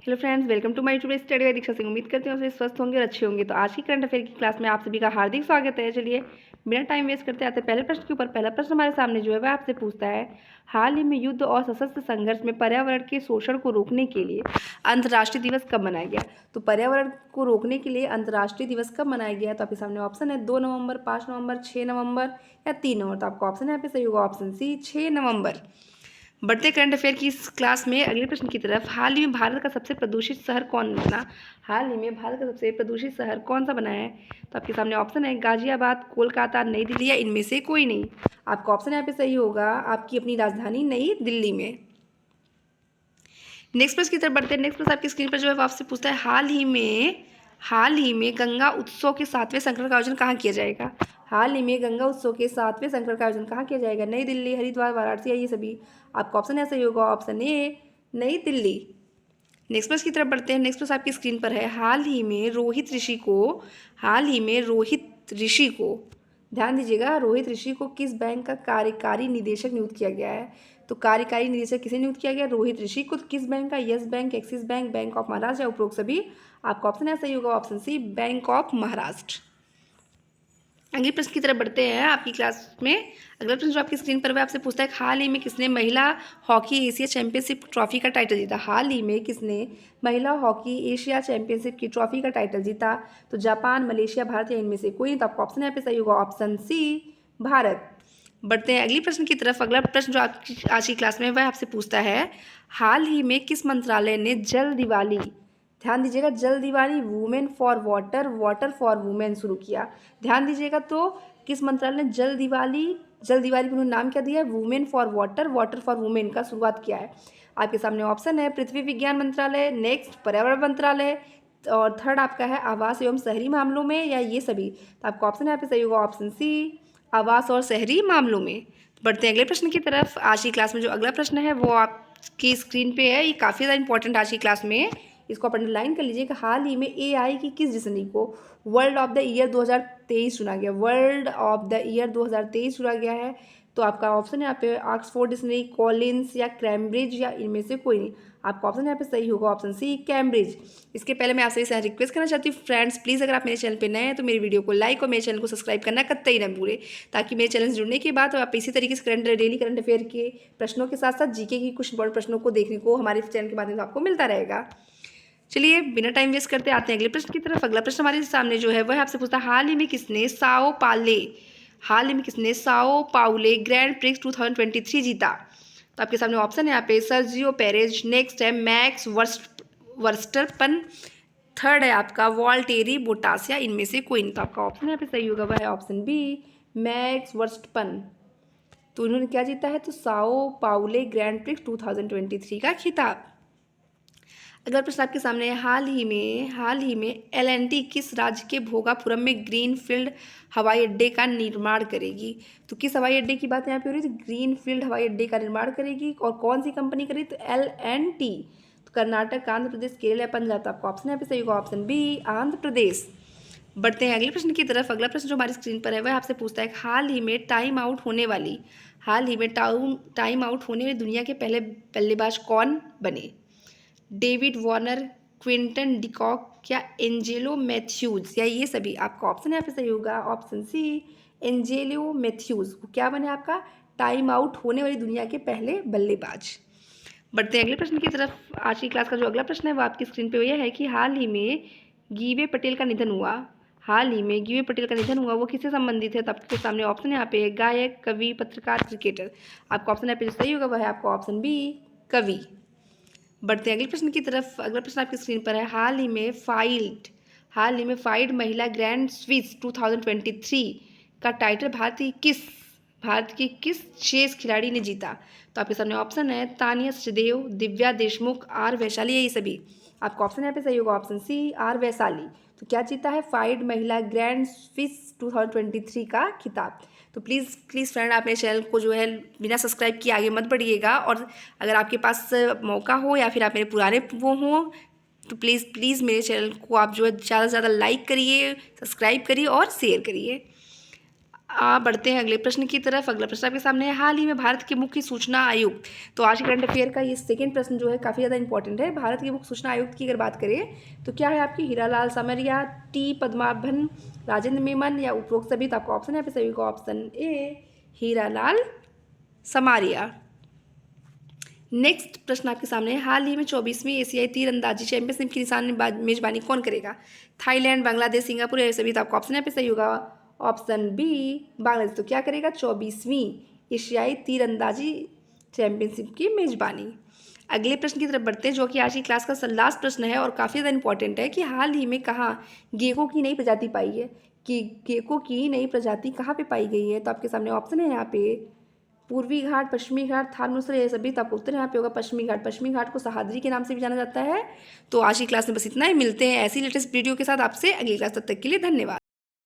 Hello friends, welcome to my YouTube study by Diksha Singh. उम्मीद करती हूँ सभी स्वस्थ होंगे और अच्छे होंगे। तो आज की करंट अफेयर की क्लास में आप सभी का हार्दिक स्वागत है। चलिए बिना टाइम वेस्ट करते आते पहले प्रश्न के ऊपर। पहला प्रश्न हमारे सामने जो है वह आपसे पूछता है, हाल ही में युद्ध और सशस्त्र संघर्ष में पर्यावरण के शोषण को रोकने के लिए अंतर्राष्ट्रीय दिवस कब मनाया गया। तो पर्यावरण को रोकने के लिए अंतर्राष्ट्रीय दिवस कब मनाया गया। तो आपके सामने ऑप्शन है 2 नवंबर, 5 नवंबर, 6 नवंबर या 3 नवंबर। तो आपका ऑप्शन यहाँ पे सही होगा ऑप्शन सी, 6 नवंबर। बढ़ते करंट अफेयर की इस क्लास में अगले प्रश्न की तरफ। हाल ही में भारत का सबसे प्रदूषित शहर कौन बना। हाल ही में भारत का सबसे प्रदूषित शहर कौन सा बना है। तो आपके सामने ऑप्शन है गाजियाबाद, कोलकाता, नई दिल्ली या इनमें से कोई नहीं। आपका ऑप्शन यहाँ पे सही होगा आपकी अपनी राजधानी नई दिल्ली में। नेक्स्ट प्रश्न की तरफ बढ़ते हैं। नेक्स्ट प्रश्न आपकी स्क्रीन पर जो है आपसे पूछता है, हाल ही में गंगा उत्सव के 7वें संस्करण का आयोजन कहाँ किया जाएगा। हाल ही में गंगा उत्सव के 7वें संस्करण का आयोजन कहाँ किया जाएगा। नई दिल्ली, हरिद्वार, वाराणसी या ये सभी। आपका ऑप्शन ऐसा ही होगा ऑप्शन ए, नई दिल्ली। नेक्स्ट प्रश्न की तरफ बढ़ते हैं। नेक्स्ट प्रश्न आपकी स्क्रीन पर है, हाल ही में रोहित ऋषि को ध्यान दीजिएगा, रोहित ऋषि को किस बैंक का कार्यकारी निदेशक नियुक्त किया गया है। तो कार्यकारी निदेशक किसे नियुक्त किया गया, रोहित ऋषि को। किस बैंक का, Yes Bank, Axis Bank, Bank of Maharashtra या उपरोक्त सभी। आपका ऑप्शन ऐसा ही होगा option C, Bank of Maharashtra. अगले प्रश्न की तरफ बढ़ते हैं आपकी क्लास में। अगला प्रश्न जो आपकी स्क्रीन पर वह आपसे पूछता है, हाल ही में किसने महिला हॉकी एशिया चैंपियनशिप ट्रॉफी का टाइटल जीता। हाल ही में किसने महिला हॉकी एशिया चैंपियनशिप की ट्रॉफी का टाइटल जीता। तो जापान, मलेशिया, भारत या इनमें से कोई। तो आपका ऑप्शन यहाँ पे सही होगा ऑप्शन सी, भारत। बढ़ते हैं अगली प्रश्न की तरफ। अगला प्रश्न जो आपकी आज की क्लास में वह आपसे पूछता है, हाल ही में किस मंत्रालय ने जल दिवाली, ध्यान दीजिएगा, जल Diwali women for water, water for women शुरू किया। ध्यान दीजिएगा, तो किस मंत्रालय ने जल दिवाली को उन्होंने नाम क्या दिया है, women for water, water for women का शुरुआत किया है। आपके सामने ऑप्शन है पृथ्वी विज्ञान मंत्रालय, नेक्स्ट पर्यावरण मंत्रालय, और थर्ड आपका है आवास एवं शहरी मामलों में या ये सभी। तो आपका ऑप्शन यहाँ पे सही होगा ऑप्शन सी, आवास और शहरी मामलों में। बढ़ते हैं अगले प्रश्न की तरफ। आज की क्लास में जो अगला प्रश्न है वो आपकी स्क्रीन पे है। ये काफ़ी ज़्यादा इंपॉर्टेंट आज की क्लास में, इसको आप अंडरलाइन कर लीजिए कि हाल ही में एआई की किस डिक्शनरी को वर्ल्ड ऑफ द ईयर 2023 चुना गया। वर्ल्ड ऑफ द ईयर 2023 चुना गया है। तो आपका ऑप्शन यहाँ पे ऑक्सफोर्ड डिक्शनरी, कॉलिन्स या कैम्ब्रिज या इनमें से कोई नहीं। आपका ऑप्शन यहाँ पे सही होगा ऑप्शन सी, कैम्ब्रिज। इसके पहले मैं आपसे इसे रिक्वेस्ट करना चाहती हूँ फ्रेंड्स, प्लीज़ अगर आप मेरे चैनल पे नए हैं तो मेरी वीडियो को लाइक और मेरे चैनल को सब्सक्राइब करना कतई ना भूलें, ताकि मेरे चैनल से जुड़ने के बाद आप इसी तरीके से डेली करंट अफेयर के प्रश्नों के साथ साथ जीके की कुछ बड़े प्रश्नों को देखने को हमारे चैनल के माध्यम से आपको मिलता रहेगा। चलिए बिना टाइम वेस्ट करते आते हैं अगले प्रश्न की तरफ। अगला प्रश्न हमारे सामने जो है वह आपसे पूछता है, हाल ही में किसने साओ पाउले ग्रैंड प्रिक्स 2023 जीता। तो आपके सामने ऑप्शन है यहाँ पे सर्जियो पेरेज, नेक्स्ट है मैक्स वर्स्टरपन, थर्ड है आपका वॉल्टेरी बोटास या इनमें से कोई नहीं। तो आपका ऑप्शन यहाँ पे सही होगा वह है ऑप्शन बी, मैक्स वर्स्टपन। तो इन्होंने क्या जीता है, तो साओ पाउले ग्रैंड प्रिक्स 2023 का खिताब। अगला प्रश्न आपके सामने है, हाल ही में एल&टी किस राज्य के भोगापुरम में ग्रीनफील्ड हवाई अड्डे का निर्माण करेगी। तो किस हवाई अड्डे की बात यहाँ पे हो रही है, तो ग्रीनफील्ड हवाई अड्डे का निर्माण करेगी और कौन सी कंपनी करेगी, तो एल&टी। तो कर्नाटक, आंध्र प्रदेश, केरल या पंजाब। तो आपका ऑप्शन यहाँ पे सही होगा ऑप्शन बी, आंध्र प्रदेश। बढ़ते हैं अगले प्रश्न की तरफ। अगला प्रश्न जो हमारी स्क्रीन पर है वह आपसे पूछता है, हाल ही में टाइम आउट होने वाली दुनिया के पहले बल्लेबाज कौन बने। डेविड वार्नर, क्विंटन डिकॉक या एंजेलो मैथ्यूज या ये सभी। आपका ऑप्शन यहाँ पे सही होगा ऑप्शन सी, एंजेलो मैथ्यूज। क्या बने आपका टाइम आउट होने वाली दुनिया के पहले बल्लेबाज। बढ़ते हैं अगले प्रश्न की तरफ। आज की क्लास का जो अगला प्रश्न है वो आपकी स्क्रीन पे यह है कि हाल ही में गीवे पटेल का निधन हुआ वो किससे संबंधित है। तो आपके सामने ऑप्शन यहाँ पे गायक, कवि, पत्रकार, क्रिकेटर। आपका ऑप्शन यहाँ पे जो सही होगा वह है आपका ऑप्शन बी, कवि। बढ़ते हैं अगले प्रश्न की तरफ। अगला प्रश्न आपकी स्क्रीन पर है, हाल ही में फाइड महिला ग्रैंड स्विस 2023 का टाइटल भारत की किस चेस खिलाड़ी ने जीता। तो आपके सामने ऑप्शन है तानिया सचदेव, दिव्या देशमुख, आर वैशाली या ये सभी। आपका ऑप्शन यहाँ पे सही होगा ऑप्शन सी, आर वैशाली। तो क्या जीता है, फाइड महिला ग्रैंड स्विस 2023 का खिताब। तो प्लीज़ फ्रेंड, आप मेरे चैनल को जो है बिना सब्सक्राइब किए आगे मत बढ़िएगा, और अगर आपके पास मौका हो या फिर आप मेरे पुराने वो हों तो प्लीज़ मेरे चैनल को आप जो है ज़्यादा से ज़्यादा लाइक करिए, सब्सक्राइब करिए और शेयर करिए। बढ़ते हैं अगले प्रश्न की तरफ। अगला प्रश्न आपके सामने है, हाल ही में भारत के मुख्य सूचना आयुक्त। तो आज के करंट अफेयर का ये सेकंड प्रश्न जो है काफ़ी ज़्यादा इंपॉर्टेंट है। भारत के मुख्य सूचना आयुक्त की अगर बात करें तो क्या है आपकी हीरालाल समरिया, टी पद्माभन, राजेंद्र मेमन या उपरोक्त सभी। तो आपका ऑप्शन है यहाँ पे सभी का option A Hiralal Samaria. Next प्रश्न आपके सामने है, हाल ही में 24वीं एशियाई तीरंदाजी चैंपियनशिप की मेजबानी कौन करेगा। थाईलैंड, बांग्लादेश, सिंगापुर या सभी। तो आपका ऑप्शन यहाँ पे सही होगा ऑप्शन बी बांग्लादेश। तो क्या करेगा 24वीं एशियाई तीरंदाजी चैंपियनशिप की मेजबानी। अगले प्रश्न की तरफ बढ़ते हैं जो कि आज की क्लास का लास्ट प्रश्न है और काफ़ी ज़्यादा इंपॉर्टेंट है कि हाल ही में कहाँ गेको की नई प्रजाति पाई है, कि गेको की नई प्रजाति कहाँ पे पाई गई है। तो आपके सामने ऑप्शन है यहाँ पे पूर्वी घाट, पश्चिमी घाट, थार मिश्र ये सभी। तो आपका उत्तर यहाँ पे होगा पश्चिमी घाट। पश्चिमी घाट को सहाद्री के नाम से भी जाना जाता है। तो आज की क्लास में बस इतना ही, मिलते हैं ऐसी लेटेस्ट वीडियो के साथ आपसे अगली क्लास। तब तक के लिए धन्यवाद।